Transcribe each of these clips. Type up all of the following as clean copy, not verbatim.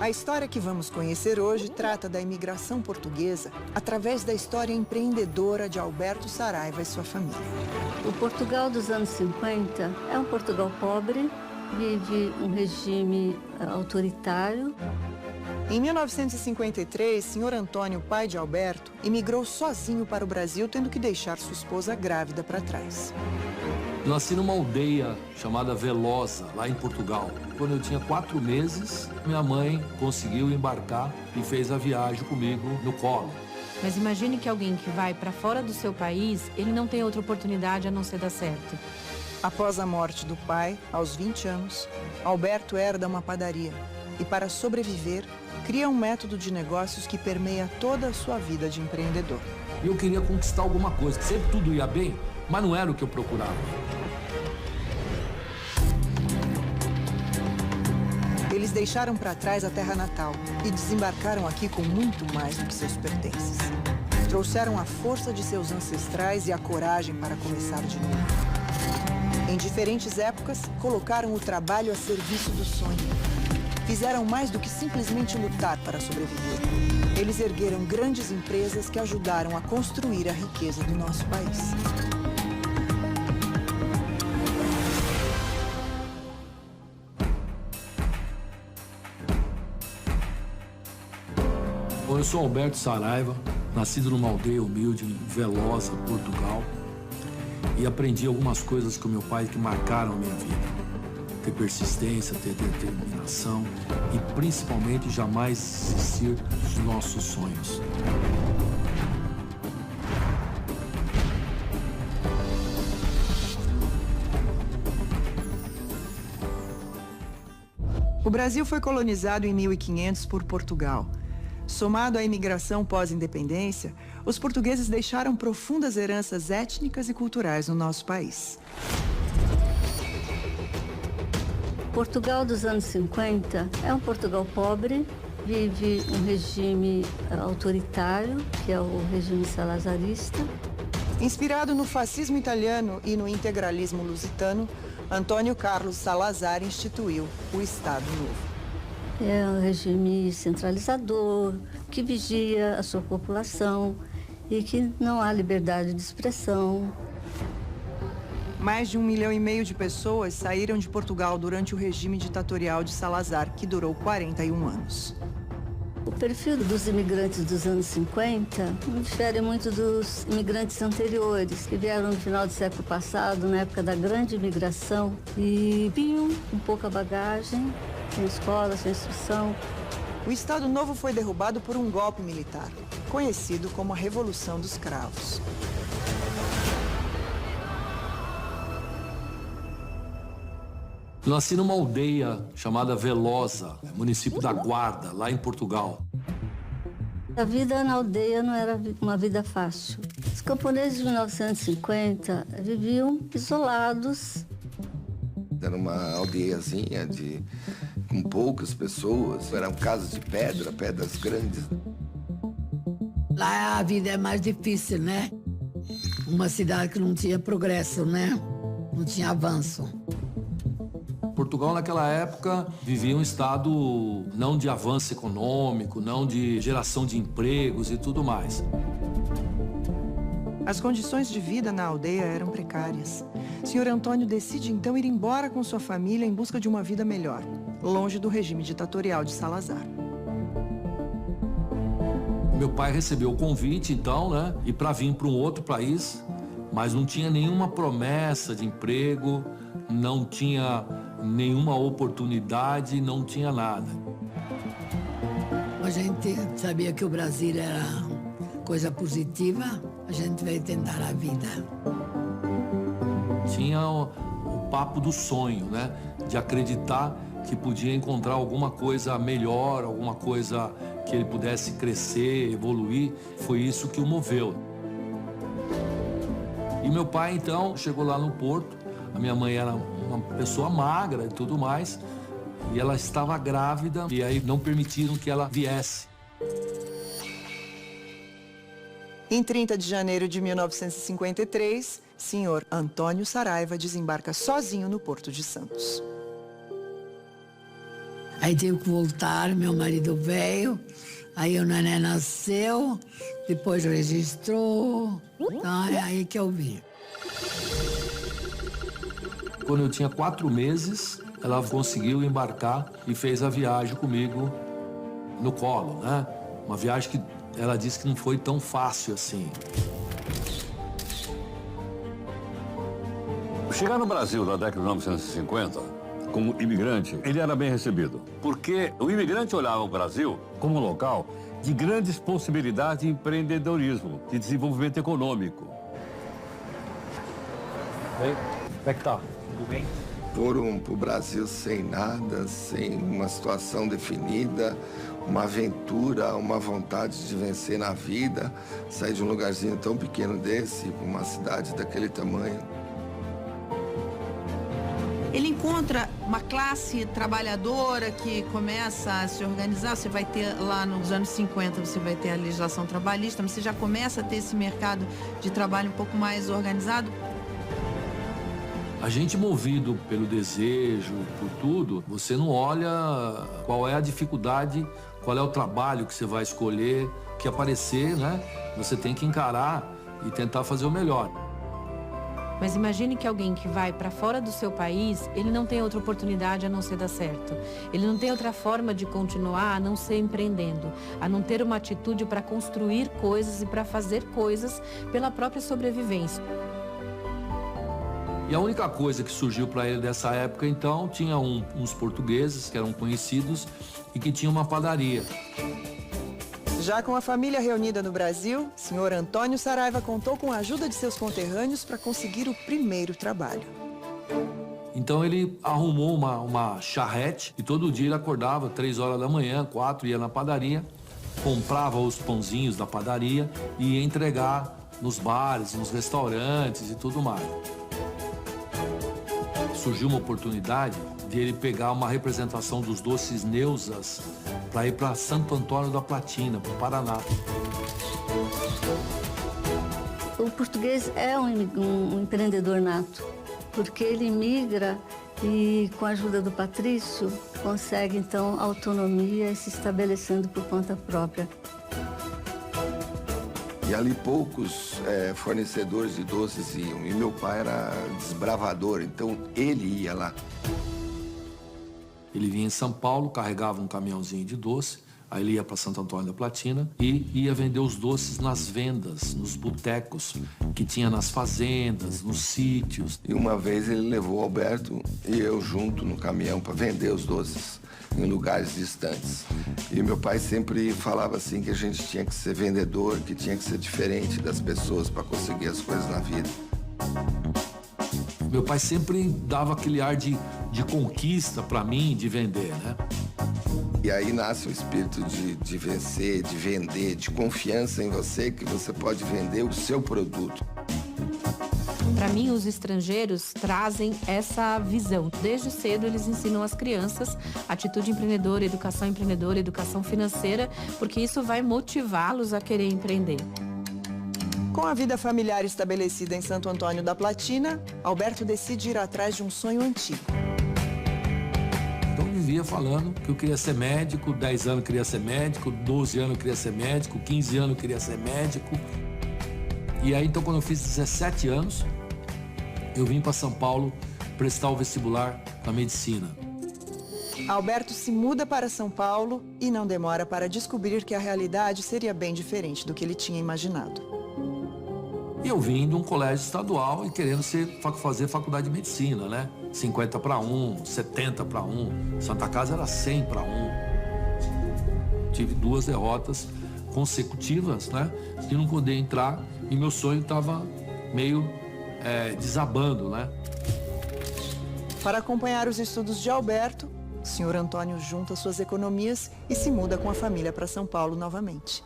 A história que vamos conhecer hoje trata da imigração portuguesa através da história empreendedora de Alberto Saraiva e sua família. O Portugal dos anos 50 é um Portugal pobre, vive um regime autoritário. Em 1953, Sr. Antônio, pai de Alberto, imigrou sozinho para o Brasil, tendo que deixar sua esposa grávida para trás. Nasci numa aldeia chamada Velosa, lá em Portugal. Quando eu tinha 4 meses, minha mãe conseguiu embarcar e fez a viagem comigo no colo. Mas imagine que alguém que vai para fora do seu país, ele não tem outra oportunidade a não ser dar certo. Após a morte do pai, aos 20 anos, Alberto herda uma padaria e, para sobreviver, cria um método de negócios que permeia toda a sua vida de empreendedor. Eu queria conquistar alguma coisa. Sempre tudo ia bem, mas não era o que eu procurava. Eles deixaram para trás a terra natal e desembarcaram aqui com muito mais do que seus pertences. Trouxeram a força de seus ancestrais e a coragem para começar de novo. Em diferentes épocas, colocaram o trabalho a serviço do sonho. Fizeram mais do que simplesmente lutar para sobreviver. Eles ergueram grandes empresas que ajudaram a construir a riqueza do nosso país. Bom, eu sou Alberto Saraiva, nascido numa aldeia humilde em Velosa, Portugal. E aprendi algumas coisas com meu pai que marcaram a minha vida. Ter persistência, ter determinação e, principalmente, jamais desistir dos nossos sonhos. O Brasil foi colonizado em 1500 por Portugal. Somado à imigração pós-independência, os portugueses deixaram profundas heranças étnicas e culturais no nosso país. Portugal dos anos 50 é um Portugal pobre, vive um regime autoritário, que é o regime salazarista. Inspirado no fascismo italiano e no integralismo lusitano, Antônio Carlos Salazar instituiu o Estado Novo. É um regime centralizador, que vigia a sua população e que não há liberdade de expressão. Mais de 1,5 milhão de pessoas saíram de Portugal durante o regime ditatorial de Salazar, que durou 41 anos. O perfil dos imigrantes dos anos 50 não difere muito dos imigrantes anteriores, que vieram no final do século passado, na época da grande imigração, e vinham com pouca bagagem, sem escola, sem instrução. O Estado Novo foi derrubado por um golpe militar, conhecido como a Revolução dos Cravos. Nasci numa aldeia chamada Velosa, município da Guarda, lá em Portugal. A vida na aldeia não era uma vida fácil. Os camponeses de 1950 viviam isolados. Era uma aldeiazinha com poucas pessoas, eram casas de pedra, pedras grandes. Lá a vida é mais difícil, né? Uma cidade que não tinha progresso, né? Não tinha avanço. Portugal, naquela época, vivia um estado não de avanço econômico, não de geração de empregos e tudo mais. As condições de vida na aldeia eram precárias. Sr. Antônio decide então ir embora com sua família em busca de uma vida melhor, longe do regime ditatorial de Salazar. Meu pai recebeu o convite, então, né, e para vir para um outro país, mas não tinha nenhuma promessa de emprego, não tinha nenhuma oportunidade, não tinha nada. A gente sabia que o Brasil era coisa positiva, a gente veio tentar a vida. Tinha o papo do sonho, né? De acreditar que podia encontrar alguma coisa melhor, alguma coisa que ele pudesse crescer, evoluir. Foi isso que o moveu. E meu pai, então, chegou lá no Porto. A minha mãe era uma pessoa magra e tudo mais. E ela estava grávida e aí não permitiram que ela viesse. Em 30 de janeiro de 1953, Sr. Antônio Saraiva desembarca sozinho no Porto de Santos. Aí tive que voltar, meu marido veio, aí o neném nasceu, depois registrou, então é aí que eu vim. Quando eu tinha 4 meses, ela conseguiu embarcar e fez a viagem comigo no colo, né? Uma viagem que ela disse que não foi tão fácil assim. Chegar no Brasil na década de 1950, como imigrante, ele era bem recebido. Porque o imigrante olhava o Brasil como um local de grandes possibilidades de empreendedorismo, de desenvolvimento econômico. Como é que tá? Tudo bem? Foram para o Brasil sem nada, sem uma situação definida, uma aventura, uma vontade de vencer na vida, sair de um lugarzinho tão pequeno desse para uma cidade daquele tamanho. Ele encontra uma classe trabalhadora que começa a se organizar. Você vai ter lá nos anos 50, você vai ter a legislação trabalhista, mas você já começa a ter esse mercado de trabalho um pouco mais organizado. A gente, movido pelo desejo, por tudo, você não olha qual é a dificuldade, qual é o trabalho que você vai escolher, que aparecer, né? Você tem que encarar e tentar fazer o melhor. Mas imagine que alguém que vai para fora do seu país, ele não tem outra oportunidade a não ser dar certo. Ele não tem outra forma de continuar a não ser empreendendo, a não ter uma atitude para construir coisas e para fazer coisas pela própria sobrevivência. E a única coisa que surgiu para ele dessa época, então, tinha uns portugueses que eram conhecidos e que tinham uma padaria. Já com a família reunida no Brasil, senhor Antônio Saraiva contou com a ajuda de seus conterrâneos para conseguir o primeiro trabalho. Então ele arrumou uma charrete e todo dia ele acordava 3 horas da manhã, 4, ia na padaria, comprava os pãozinhos da padaria e ia entregar nos bares, nos restaurantes e tudo mais. Surgiu uma oportunidade de ele pegar uma representação dos doces Neusas para ir para Santo Antônio da Platina, para o Paraná. O português é um empreendedor nato, porque ele migra e, com a ajuda do patrício, consegue, então, autonomia se estabelecendo por conta própria. E ali poucos fornecedores de doces iam. E meu pai era desbravador, então ele ia lá. Ele vinha em São Paulo, carregava um caminhãozinho de doce, aí ele ia para Santo Antônio da Platina e ia vender os doces nas vendas, nos botecos que tinha nas fazendas, nos sítios. E uma vez ele levou o Alberto e eu junto no caminhão para vender os doces em lugares distantes. E meu pai sempre falava assim que a gente tinha que ser vendedor, que tinha que ser diferente das pessoas para conseguir as coisas na vida. Meu pai sempre dava aquele ar de conquista para mim, de vender, né? E aí nasce o espírito de vencer, de vender, de confiança em você, que você pode vender o seu produto. Para mim, os estrangeiros trazem essa visão. Desde cedo, eles ensinam às crianças atitude empreendedora, educação financeira, porque isso vai motivá-los a querer empreender. Com a vida familiar estabelecida em Santo Antônio da Platina, Alberto decide ir atrás de um sonho antigo. Então eu vivia falando que eu queria ser médico, 10 anos eu queria ser médico, 12 anos eu queria ser médico, 15 anos eu queria ser médico. E aí, então, quando eu fiz 17 anos, eu vim para São Paulo prestar o vestibular para medicina. Alberto se muda para São Paulo e não demora para descobrir que a realidade seria bem diferente do que ele tinha imaginado. E eu vim de um colégio estadual e querendo fazer faculdade de medicina, né? 50 para 1, 70 para 1. Santa Casa era 100 para 1. Tive 2 derrotas consecutivas, né? De não poder entrar e meu sonho estava meio desabando, né? Para acompanhar os estudos de Alberto, o senhor Antônio junta suas economias e se muda com a família para São Paulo novamente.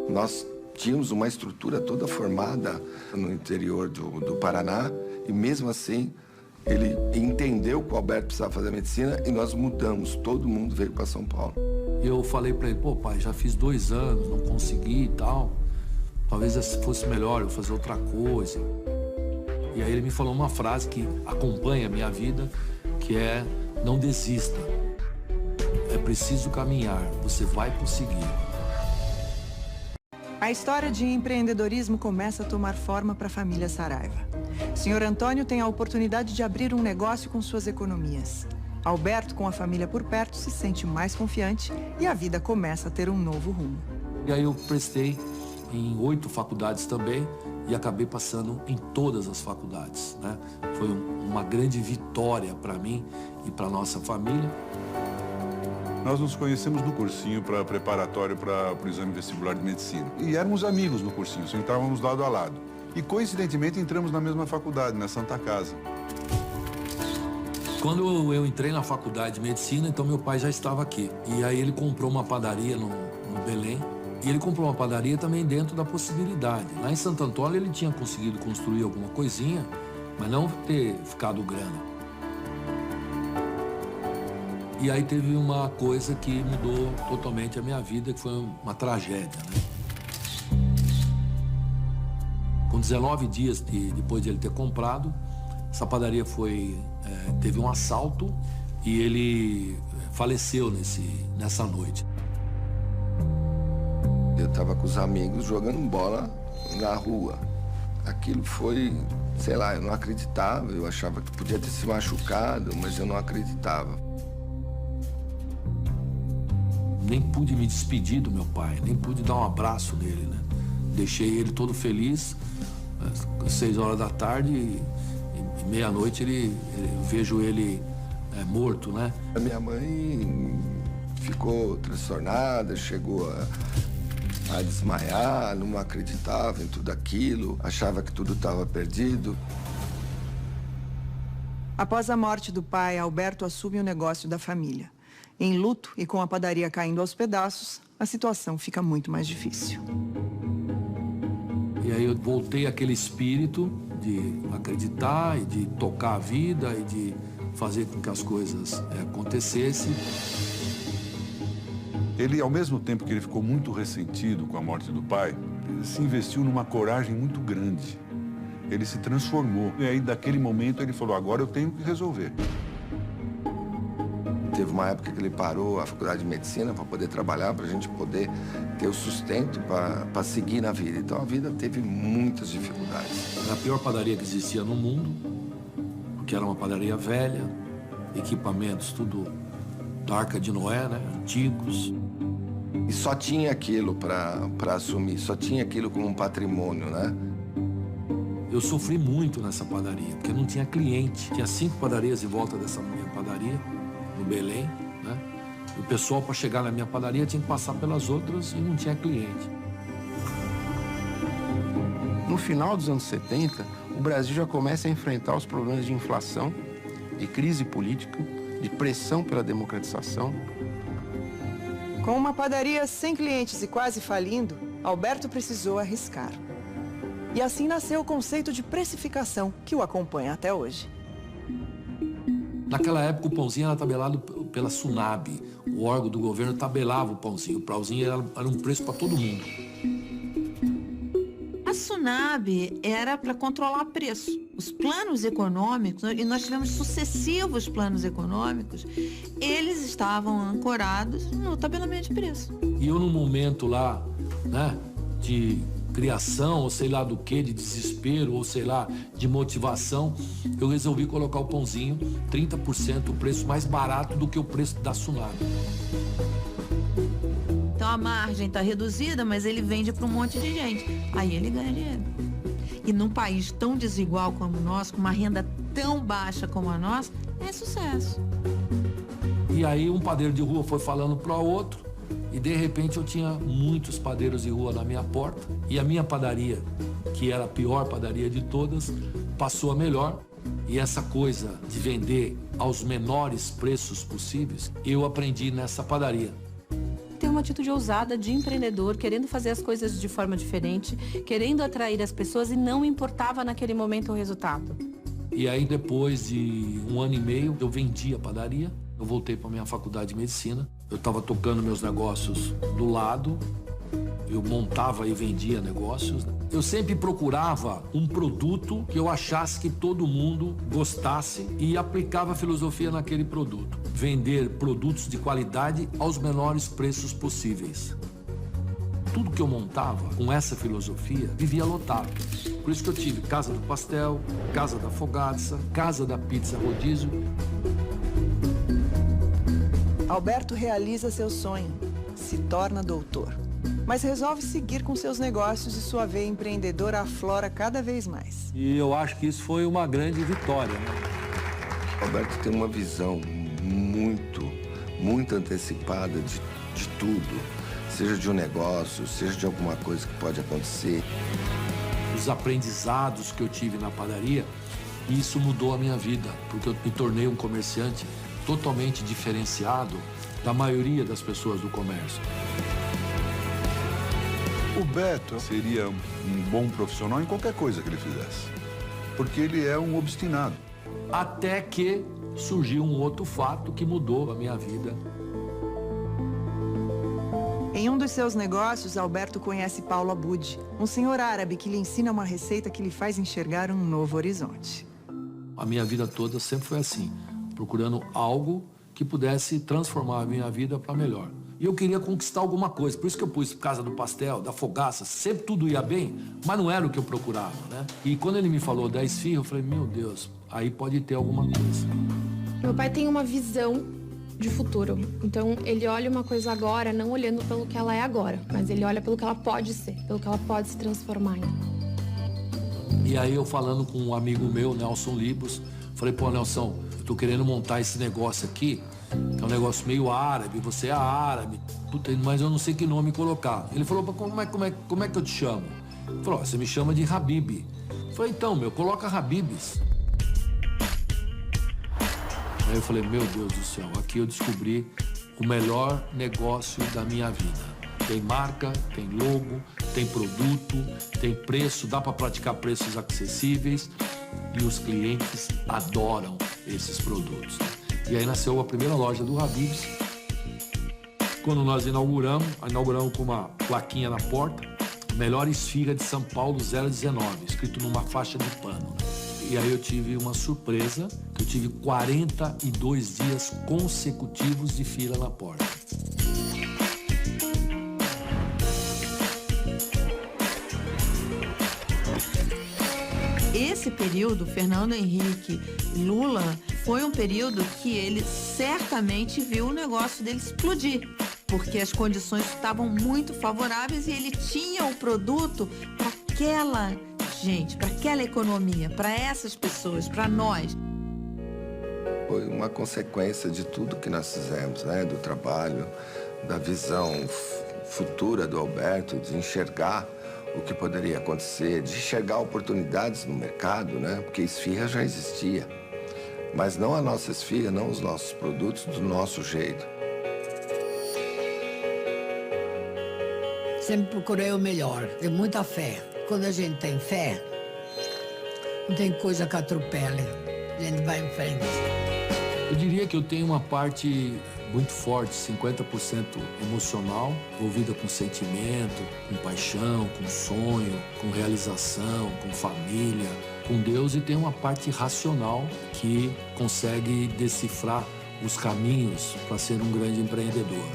Nós tínhamos uma estrutura toda formada no interior do Paraná e mesmo assim ele entendeu que o Alberto precisava fazer medicina e nós mudamos, todo mundo veio para São Paulo. Eu falei para ele, pô pai, já fiz 2 anos, não consegui e tal, talvez fosse melhor eu fazer outra coisa. E aí ele me falou uma frase que acompanha a minha vida, que é: não desista. preciso caminhar, você vai conseguir. A história de empreendedorismo começa a tomar forma para a família Saraiva. Senhor Antônio tem a oportunidade de abrir um negócio com suas economias. Alberto, com a família por perto, se sente mais confiante e a vida começa a ter um novo rumo. E aí eu prestei em 8 faculdades também e acabei passando em todas as faculdades, né? Foi uma grande vitória para mim e para nossa família. Nós nos conhecemos no cursinho preparatório para o exame vestibular de medicina. E éramos amigos no cursinho, sentávamos lado a lado. E coincidentemente entramos na mesma faculdade, na Santa Casa. Quando eu entrei na faculdade de medicina, então meu pai já estava aqui. E aí ele comprou uma padaria no Belém. E ele comprou uma padaria também dentro da possibilidade. Lá em Santo Antônio ele tinha conseguido construir alguma coisinha, mas não ter ficado grana. E aí teve uma coisa que mudou totalmente a minha vida, que foi uma tragédia, né? Com 19 dias depois de ele ter comprado, essa padaria teve um assalto e ele faleceu nessa noite. Eu estava com os amigos jogando bola na rua. Aquilo foi, sei lá, eu não acreditava. Eu achava que podia ter se machucado, mas eu não acreditava. Nem pude me despedir do meu pai, nem pude dar um abraço nele, né? Deixei ele todo feliz, às 6 horas da tarde e meia-noite eu vejo ele morto, né? A minha mãe ficou transtornada, chegou a desmaiar, não acreditava em tudo aquilo, achava que tudo estava perdido. Após a morte do pai, Alberto assume o negócio da família. Em luto e com a padaria caindo aos pedaços, a situação fica muito mais difícil. E aí eu voltei àquele espírito de acreditar e de tocar a vida e de fazer com que as coisas acontecessem. Ele, ao mesmo tempo que ele ficou muito ressentido com a morte do pai, ele se investiu numa coragem muito grande. Ele se transformou. E aí, daquele momento, ele falou, agora eu tenho que resolver. Teve uma época que ele parou a faculdade de medicina para poder trabalhar, para a gente poder ter o sustento para seguir na vida. Então a vida teve muitas dificuldades. Era a pior padaria que existia no mundo, porque era uma padaria velha, equipamentos tudo da Arca de Noé, né? Antigos. E só tinha aquilo para assumir, só tinha aquilo como um patrimônio, né? Eu sofri muito nessa padaria, porque não tinha cliente. Tinha 5 padarias em volta dessa minha padaria, no Belém, né? E o pessoal, para chegar na minha padaria, tinha que passar pelas outras e não tinha cliente. No final dos anos 70, o Brasil já começa a enfrentar os problemas de inflação, de crise política, de pressão pela democratização. Com uma padaria sem clientes e quase falindo, Alberto precisou arriscar. E assim nasceu o conceito de precificação, que o acompanha até hoje. Naquela época, o pãozinho era tabelado pela Sunab. O órgão do governo tabelava o pãozinho. O pãozinho era um preço para todo mundo. A Sunab era para controlar preço. Os planos econômicos, e nós tivemos sucessivos planos econômicos, eles estavam ancorados no tabelamento de preço. E eu, num momento lá, né, de criação, ou sei lá do que, de desespero, ou sei lá, de motivação, eu resolvi colocar o pãozinho 30%, o preço mais barato do que o preço da Sunab. Então a margem está reduzida, mas ele vende para um monte de gente. Aí ele ganha dinheiro. E num país tão desigual como o nosso, com uma renda tão baixa como a nossa, é sucesso. E aí um padeiro de rua foi falando para o outro, e de repente eu tinha muitos padeiros de rua na minha porta, e a minha padaria, que era a pior padaria de todas, passou a melhor. E essa coisa de vender aos menores preços possíveis, eu aprendi nessa padaria. Ter uma atitude ousada de empreendedor, querendo fazer as coisas de forma diferente, querendo atrair as pessoas, e não importava naquele momento o resultado. E aí, depois de 1 ano e meio, eu vendi a padaria. Eu voltei para minha faculdade de medicina. Eu estava tocando meus negócios do lado Eu montava e vendia negócios. Eu sempre procurava um produto que eu achasse que todo mundo gostasse e aplicava a filosofia naquele produto. Vender produtos de qualidade aos menores preços possíveis. Tudo que eu montava com essa filosofia vivia lotado. Por isso que eu tive Casa do Pastel, Casa da Fogaça, Casa da Pizza Rodízio. Alberto realiza seu sonho, se torna doutor. Mas resolve seguir com seus negócios e sua veia empreendedora aflora cada vez mais. E eu acho que isso foi uma grande vitória, né? Alberto tem uma visão muito antecipada de tudo. Seja de um negócio, seja de alguma coisa que pode acontecer. Os aprendizados que eu tive na padaria, isso mudou a minha vida, porque eu me tornei um comerciante totalmente diferenciado da maioria das pessoas do comércio. O Beto seria um bom profissional em qualquer coisa que ele fizesse, porque ele é um obstinado. Até que surgiu um outro fato que mudou a minha vida. Em um dos seus negócios, Alberto conhece Paulo Abud, um senhor árabe que lhe ensina uma receita que lhe faz enxergar um novo horizonte. A minha vida toda sempre foi assim, procurando algo que pudesse transformar a minha vida para melhor. E eu queria conquistar alguma coisa, por isso que eu pus Casa do Pastel, da Fogaça, sempre tudo ia bem, mas não era o que eu procurava, né? E quando ele me falou da esfirra, eu falei, meu Deus, aí pode ter alguma coisa. Meu pai tem uma visão de futuro. Então, ele olha uma coisa agora, não olhando pelo que ela é agora, mas ele olha pelo que ela pode ser, pelo que ela pode se transformar em. E aí eu falando com um amigo meu, Nelson Libos, falei, pô, Nelson, eu tô querendo montar esse negócio aqui, que é um negócio meio árabe, você é árabe, puta, mas eu não sei que nome colocar. Ele falou, como é que eu te chamo? Ele falou, você me chama de Habib. Eu falei, então, coloca Habibs. Aí eu falei, meu Deus do céu, aqui eu descobri o melhor negócio da minha vida. Tem marca, tem logo, tem produto, tem preço, dá para praticar preços acessíveis e os clientes adoram esses produtos. E aí nasceu a primeira loja do Habib's. Quando nós inauguramos com uma plaquinha na porta, melhor esfirra de São Paulo 019, escrito numa faixa de pano. E aí eu tive uma surpresa, que eu tive 42 dias consecutivos de fila na porta. Esse período, Fernando Henrique e Lula, foi um período que ele certamente viu o negócio dele explodir, porque as condições estavam muito favoráveis e ele tinha o produto para aquela gente, para aquela economia, para essas pessoas, para nós. Foi uma consequência de tudo que nós fizemos, né? Do trabalho, da visão futura do Alberto, de enxergar o que poderia acontecer, de enxergar oportunidades no mercado, né? Porque esfirra já existia, mas não a nossa esfirra, não os nossos produtos do nosso jeito. Sempre procurei o melhor, tenho muita fé. Quando a gente tem fé, não tem coisa que atropele, a gente vai em frente. Eu diria que eu tenho uma parte muito forte, 50% emocional, envolvida com sentimento, com paixão, com sonho, com realização, com família, com Deus, e tem uma parte racional que consegue decifrar os caminhos para ser um grande empreendedor.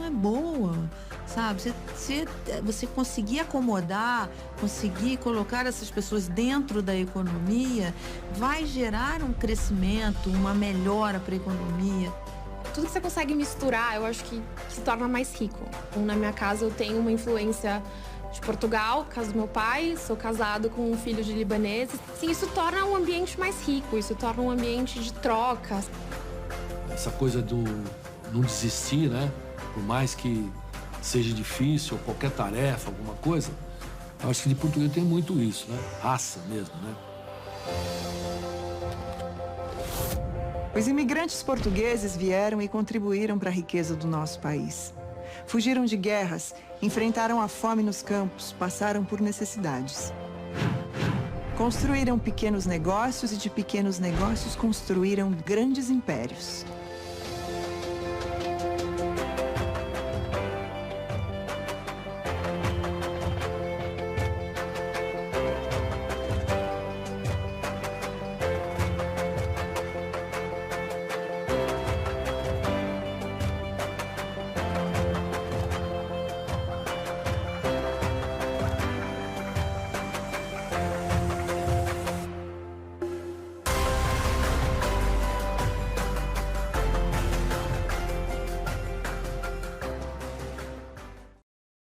É boa, sabe? Você conseguir acomodar, conseguir colocar essas pessoas dentro da economia, vai gerar um crescimento, uma melhora para a economia. Tudo que você consegue misturar, eu acho que se torna mais rico. Na minha casa eu tenho uma influência de Portugal, casa do meu pai, sou casado com um filho de libaneses. Sim, isso torna um ambiente mais rico, isso torna um ambiente de troca. Essa coisa do não desistir, né? Por mais que seja difícil, qualquer tarefa, alguma coisa, eu acho que de português tem muito isso, né? Raça mesmo, né? Os imigrantes portugueses vieram e contribuíram para a riqueza do nosso país. Fugiram de guerras, enfrentaram a fome nos campos, passaram por necessidades. Construíram pequenos negócios e de pequenos negócios construíram grandes impérios.